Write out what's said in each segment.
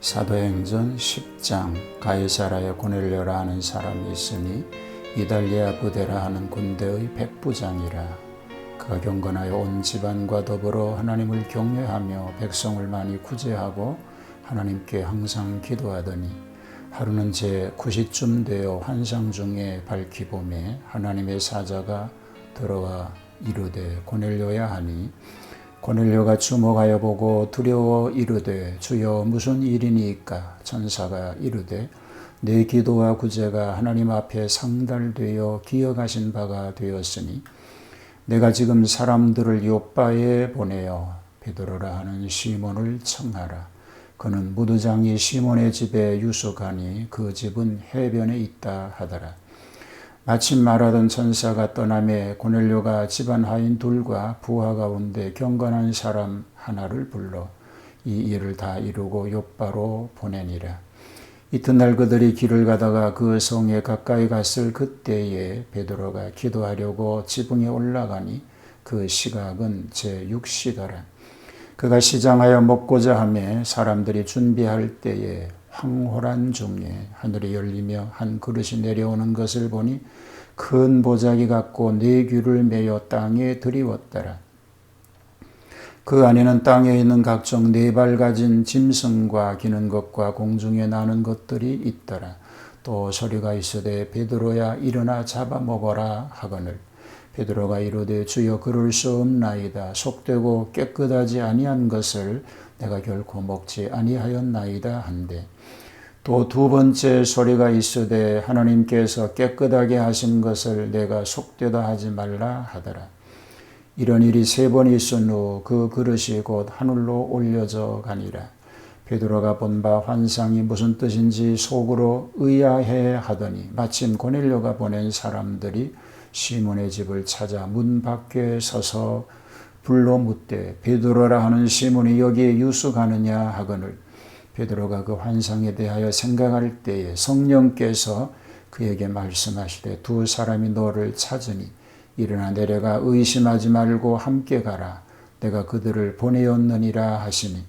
사도행전 10장. 가이사라에 고넬료라 하는 사람이 있으니 이달리아 부대라 하는 군대의 백부장이라. 그가 경건하여 온 집안과 더불어 하나님을 경외하며 백성을 많이 구제하고 하나님께 항상 기도하더니, 하루는 제 9시쯤 되어 환상 중에 밝히 보매 하나님의 사자가 들어와 이르되 고넬료야 하니, 고넬료가 주목하여 보고 두려워 이르되 주여 무슨 일이니까? 천사가 이르되 내 기도와 구제가 하나님 앞에 상달되어 기억하신 바가 되었으니 내가 지금 사람들을 요빠에 보내어 베드로라 하는 시몬을 청하라. 그는 무두장이 시몬의 집에 유숙하니 그 집은 해변에 있다 하더라. 마침 말하던 천사가 떠나매 고넬료가 집안 하인 둘과 부하 가운데 경건한 사람 하나를 불러 이 일을 다 이루고 요빠로 보내니라. 이튿날 그들이 길을 가다가 그 성에 가까이 갔을 그때에 베드로가 기도하려고 지붕에 올라가니 그 시각은 제6시더라. 그가 시장하여 먹고자 하매 사람들이 준비할 때에 황홀한 중에 하늘이 열리며 한 그릇이 내려오는 것을 보니 큰 보자기 같고 네 귀를 메어 땅에 들이웠더라. 그 안에는 땅에 있는 각종 네 발 가진 짐승과 기는 것과 공중에 나는 것들이 있더라. 또 소리가 있으되 베드로야 일어나 잡아먹어라 하거늘 베드로가 이르되 주여 그럴 수 없나이다. 속되고 깨끗하지 아니한 것을 내가 결코 먹지 아니하였나이다 한데, 또 두 번째 소리가 있으되 하나님께서 깨끗하게 하신 것을 내가 속되다 하지 말라 하더라. 이런 일이 세 번 있은 후 그 그릇이 곧 하늘로 올려져 가니라. 베드로가 본 바 환상이 무슨 뜻인지 속으로 의아해 하더니 마침 고넬료가 보낸 사람들이 시몬의 집을 찾아 문 밖에 서서 불러 묻되 베드로라 하는 시몬이 여기에 유숙하느냐 하거늘 베드로가 그 환상에 대하여 생각할 때에 성령께서 그에게 말씀하시되 두 사람이 너를 찾으니 일어나 내려가 의심하지 말고 함께 가라. 내가 그들을 보내었느니라 하시니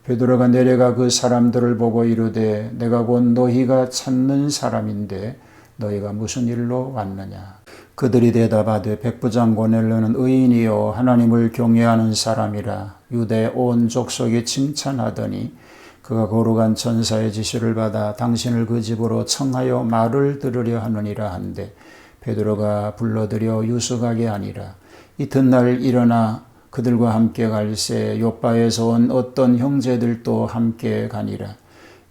베드로가 내려가 그 사람들을 보고 이르되 내가 곧 너희가 찾는 사람인데 너희가 무슨 일로 왔느냐? 그들이 대답하되 백부장 고넬료는 의인이요 하나님을 경외하는 사람이라 유대 온 족속이 칭찬하더니 그가 거룩한 천사의 지시를 받아 당신을 그 집으로 청하여 말을 들으려 하느니라 한데 베드로가 불러들여 유숙하게 하니라. 이튿날 일어나 그들과 함께 갈새 요빠에서 온 어떤 형제들도 함께 가니라.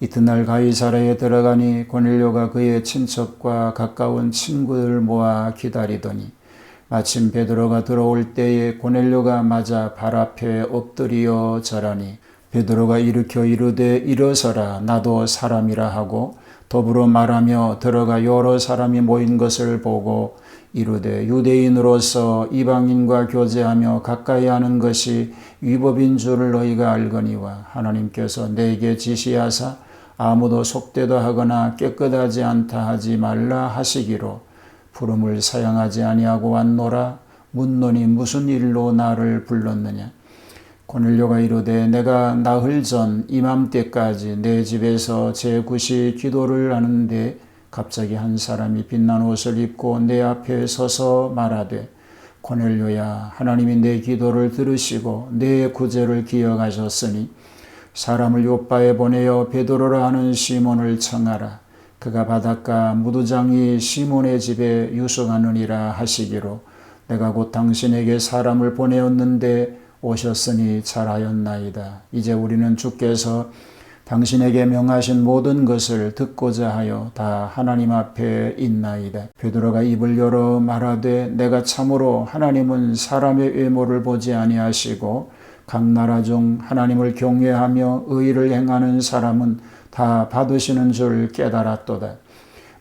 이튿날 가이사라에 들어가니 고넬료가 그의 친척과 가까운 친구들을 모아 기다리더니 마침 베드로가 들어올 때에 고넬료가 맞아 발 앞에 엎드리어 절하니 베드로가 일으켜 이르되 일어서라 나도 사람이라 하고 더불어 말하며 들어가 여러 사람이 모인 것을 보고 이르되 유대인으로서 이방인과 교제하며 가까이 하는 것이 위법인 줄을 너희가 알거니와 하나님께서 내게 지시하사 아무도 속되다 하거나 깨끗하지 않다 하지 말라 하시기로 부름을 사양하지 아니하고 왔노라. 묻노니 무슨 일로 나를 불렀느냐? 고넬료가 이르되 내가 나흘 전 이맘때까지 내 집에서 제9시 기도를 하는데 갑자기 한 사람이 빛난 옷을 입고 내 앞에 서서 말하되 고넬료야 하나님이 내 기도를 들으시고 내 구제를 기억하셨으니 사람을 요빠에 보내어 베드로라 하는 시몬을 청하라. 그가 바닷가 무두장이 시몬의 집에 유숙하느니라 하시기로 내가 곧 당신에게 사람을 보내었는데 오셨으니 잘하였나이다. 이제 우리는 주께서 당신에게 명하신 모든 것을 듣고자 하여 다 하나님 앞에 있나이다. 베드로가 입을 열어 말하되 내가 참으로 하나님은 사람의 외모를 보지 아니하시고 각 나라 중 하나님을 경외하며 의를 행하는 사람은 다 받으시는 줄 깨달았도다.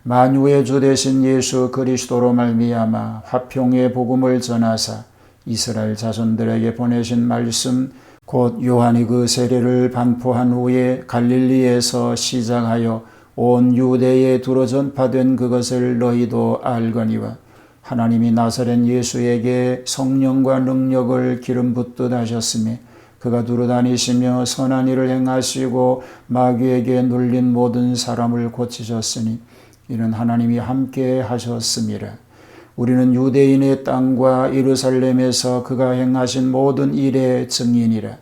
만유의 주 되신 예수 그리스도로 말미암아 화평의 복음을 전하사 이스라엘 자손들에게 보내신 말씀 곧 요한이 그 세례를 반포한 후에 갈릴리에서 시작하여 온 유대에 두루 전파된 그것을 너희도 알거니와 하나님이 나사렛 예수에게 성령과 능력을 기름 붓듯 하셨으며 그가 두루다니시며 선한 일을 행하시고 마귀에게 눌린 모든 사람을 고치셨으니 이는 하나님이 함께 하셨음이라. 우리는 유대인의 땅과 예루살렘에서 그가 행하신 모든 일의 증인이라.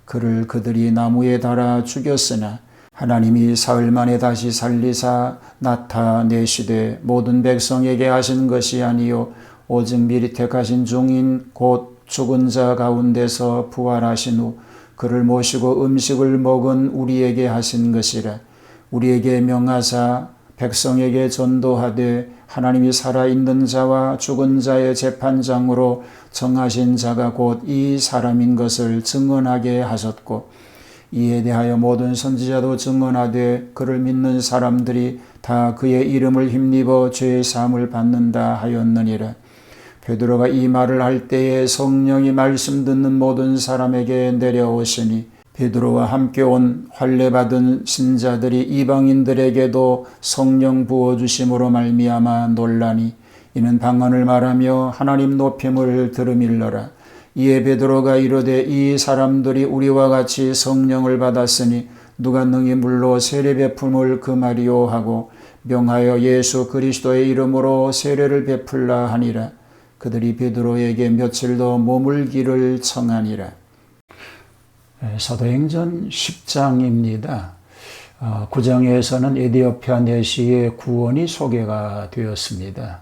그를 그들이 나무에 달아 죽였으나 하나님이 사흘 만에 다시 살리사 나타내시되 모든 백성에게 하신 것이 아니요 오직 미리 택하신 종인 곧 죽은 자 가운데서 부활하신 후 그를 모시고 음식을 먹은 우리에게 하신 것이라. 우리에게 명하사 백성에게 전도하되 하나님이 살아있는 자와 죽은 자의 재판장으로 정하신 자가 곧 이 사람인 것을 증언하게 하셨고 이에 대하여 모든 선지자도 증언하되 그를 믿는 사람들이 다 그의 이름을 힘입어 죄의 사함을 받는다 하였느니라. 베드로가 이 말을 할 때에 성령이 말씀 듣는 모든 사람에게 내려오시니 베드로와 함께 온 할례 받은 신자들이 이방인들에게도 성령 부어주심으로 말미암아 놀라니 이는 방언을 말하며 하나님 높임을 들음일러라. 이에 베드로가 이르되 이 사람들이 우리와 같이 성령을 받았으니 누가 능히 물로 세례 베품을 금하리요 하고 명하여 예수 그리스도의 이름으로 세례를 베풀라 하니라. 그들이 베드로에게 며칠 더 머물기를 청하니라. 사도행전 10장입니다. 9장에서는 에디오피아 내시의 구원이 소개가 되었습니다.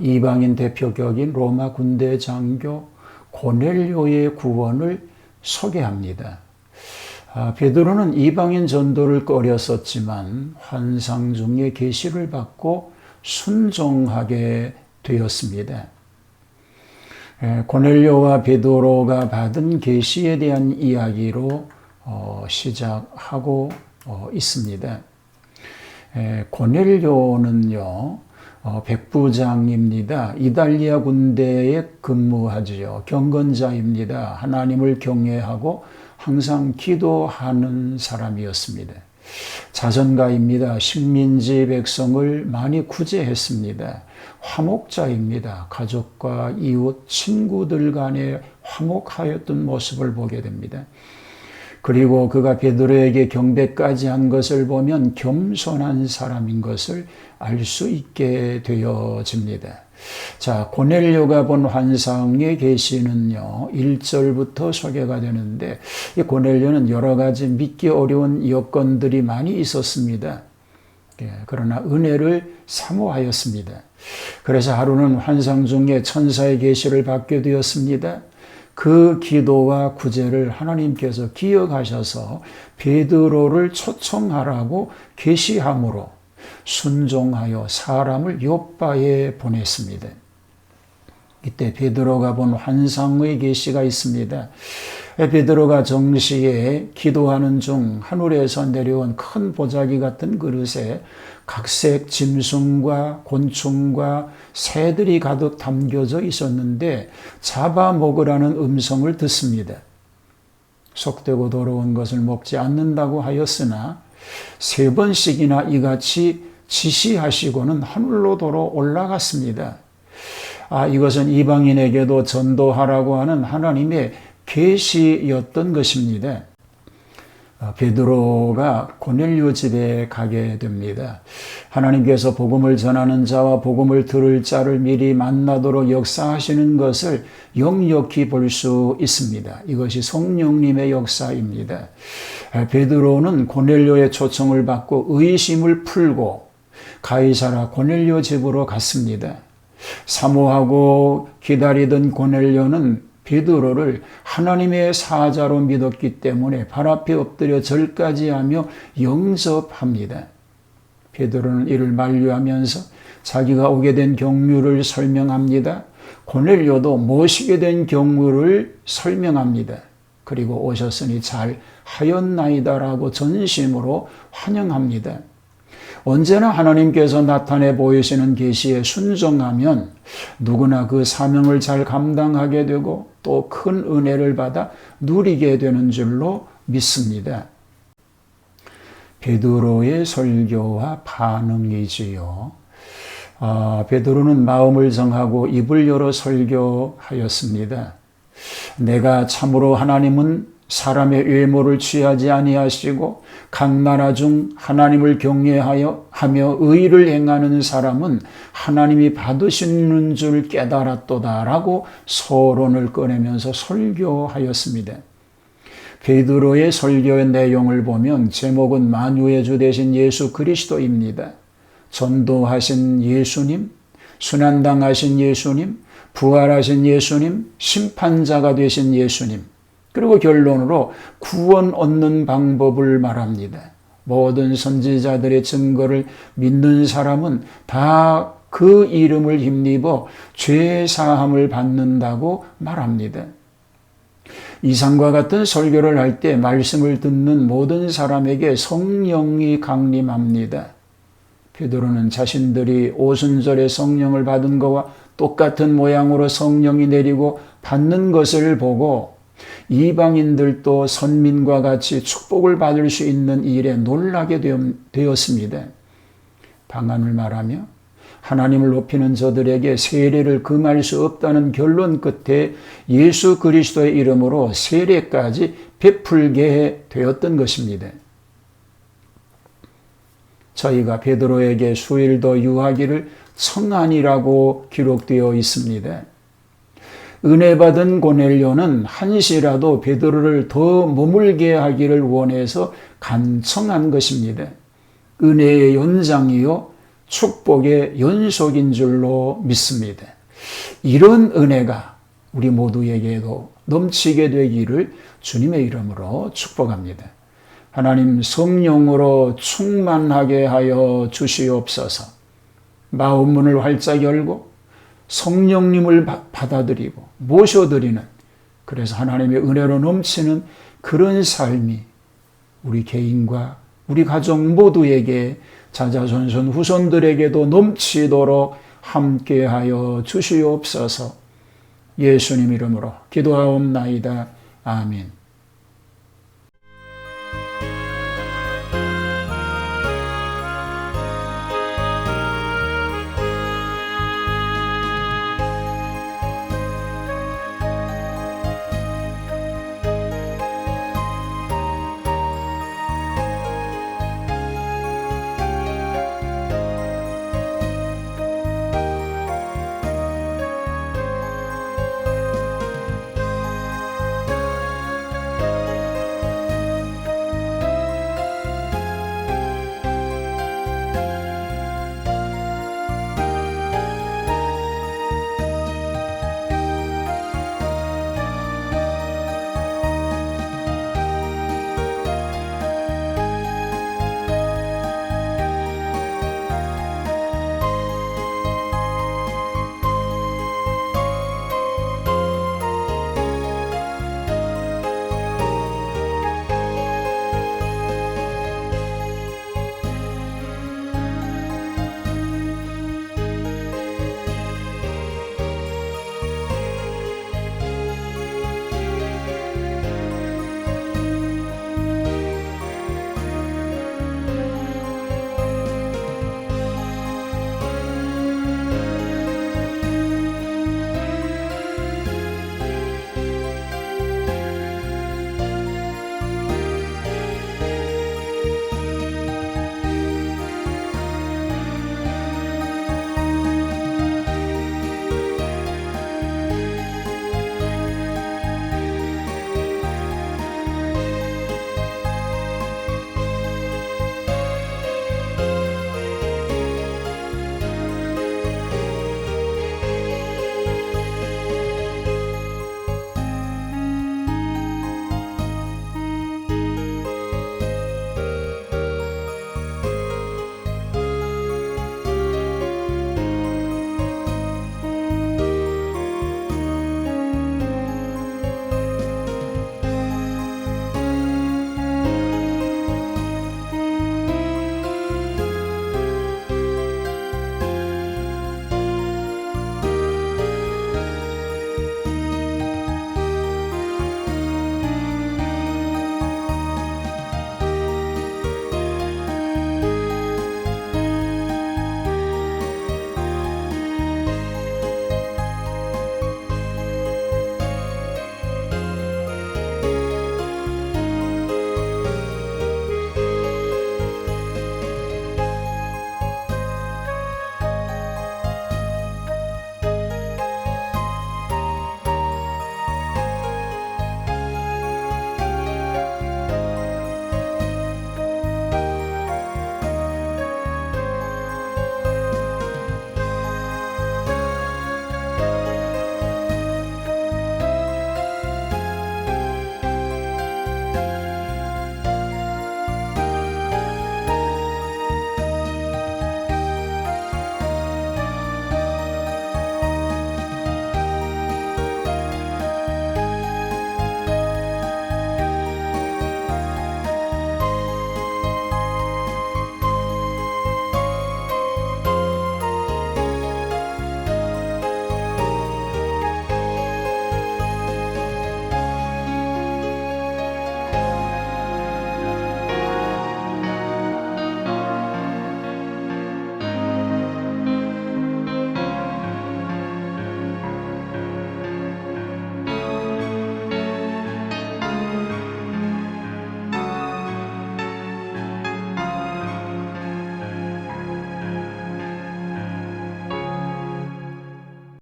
이방인 대표격인 로마 군대 장교 고넬료의 구원을 소개합니다. 베드로는 이방인 전도를 꺼렸었지만 환상 중에 계시를 받고 순종하게 되었습니다. 고넬료와 베드로가 받은 계시에 대한 이야기로 시작하고 있습니다. 고넬료는요, 백부장입니다. 이달리아 군대에 근무하지요. 경건자입니다. 하나님을 경외하고 항상 기도하는 사람이었습니다. 자선가입니다. 식민지 백성을 많이 구제했습니다. 화목자입니다. 가족과 이웃, 친구들 간에 화목하였던 모습을 보게 됩니다. 그리고 그가 베드로에게 경배까지 한 것을 보면 겸손한 사람인 것을 알 수 있게 되어집니다. 자, 고넬료가 본 환상의 계시는요, 1절부터 소개가 되는데 이 고넬료는 여러 가지 믿기 어려운 여건들이 많이 있었습니다. 그러나 은혜를 사모하였습니다. 그래서 하루는 환상 중에 천사의 계시를 받게 되었습니다. 그 기도와 구제를 하나님께서 기억하셔서 베드로를 초청하라고 계시함으로 순종하여 사람을 요빠에 보냈습니다. 이때 베드로가 본 환상의 계시가 있습니다. 베드로가 정시에 기도하는 중 하늘에서 내려온 큰 보자기 같은 그릇에 각색 짐승과 곤충과 새들이 가득 담겨져 있었는데 잡아먹으라는 음성을 듣습니다. 속되고 더러운 것을 먹지 않는다고 하였으나 3번씩이나 이같이 지시하시고는 하늘로 도로 올라갔습니다. 이것은 이방인에게도 전도하라고 하는 하나님의 계시였던 것입니다. 베드로가 고넬료 집에 가게 됩니다. 하나님께서 복음을 전하는 자와 복음을 들을 자를 미리 만나도록 역사하시는 것을 역력히 볼 수 있습니다. 이것이 성령님의 역사입니다. 베드로는 고넬료의 초청을 받고 의심을 풀고 가이사랴 고넬료 집으로 갔습니다. 사모하고 기다리던 고넬료는 베드로를 하나님의 사자로 믿었기 때문에 발 앞에 엎드려 절까지 하며 영접합니다. 베드로는 이를 만류하면서 자기가 오게 된 경유를 설명합니다. 고넬료도 모시게 된 경우를 설명합니다. 그리고 오셨으니 잘 하였나이다라고 전심으로 환영합니다. 언제나 하나님께서 나타내 보이시는 계시에 순종하면 누구나 그 사명을 잘 감당하게 되고 또 큰 은혜를 받아 누리게 되는 줄로 믿습니다. 베드로의 설교와 반응이지요. 베드로는 마음을 정하고 입을 열어 설교하였습니다. 내가 참으로 하나님은 사람의 외모를 취하지 아니하시고 각 나라 중 하나님을 경외하여 의를 행하는 사람은 하나님이 받으시는 줄 깨달았도다라고 서론을 꺼내면서 설교하였습니다. 베드로의 설교의 내용을 보면 제목은 만유의 주 되신 예수 그리스도입니다. 전도하신 예수님, 순환당하신 예수님, 부활하신 예수님, 심판자가 되신 예수님, 그리고 결론으로 구원 얻는 방법을 말합니다. 모든 선지자들의 증거를 믿는 사람은 다 그 이름을 힘입어 죄 사함을 받는다고 말합니다. 이상과 같은 설교를 할 때 말씀을 듣는 모든 사람에게 성령이 강림합니다. 베드로는 자신들이 오순절에 성령을 받은 것과 똑같은 모양으로 성령이 내리고 받는 것을 보고 이방인들도 선민과 같이 축복을 받을 수 있는 일에 놀라게 되었습니다. 방언을 말하며 하나님을 높이는 저들에게 세례를 금할 수 없다는 결론 끝에 예수 그리스도의 이름으로 세례까지 베풀게 되었던 것입니다. 저희가 베드로에게 수일 더 유하기를 청하니라고 기록되어 있습니다. 은혜 받은 고넬료는 한시라도 베드로를 더 머물게 하기를 원해서 간청한 것입니다. 은혜의 연장이요 축복의 연속인 줄로 믿습니다. 이런 은혜가 우리 모두에게도 넘치게 되기를 주님의 이름으로 축복합니다. 하나님 성령으로 충만하게 하여 주시옵소서. 마음문을 활짝 열고 성령님을 받아들이고 모셔드리는, 그래서 하나님의 은혜로 넘치는 그런 삶이 우리 개인과 우리 가족 모두에게, 자자손손 후손들에게도 넘치도록 함께하여 주시옵소서. 예수님 이름으로 기도하옵나이다. 아멘.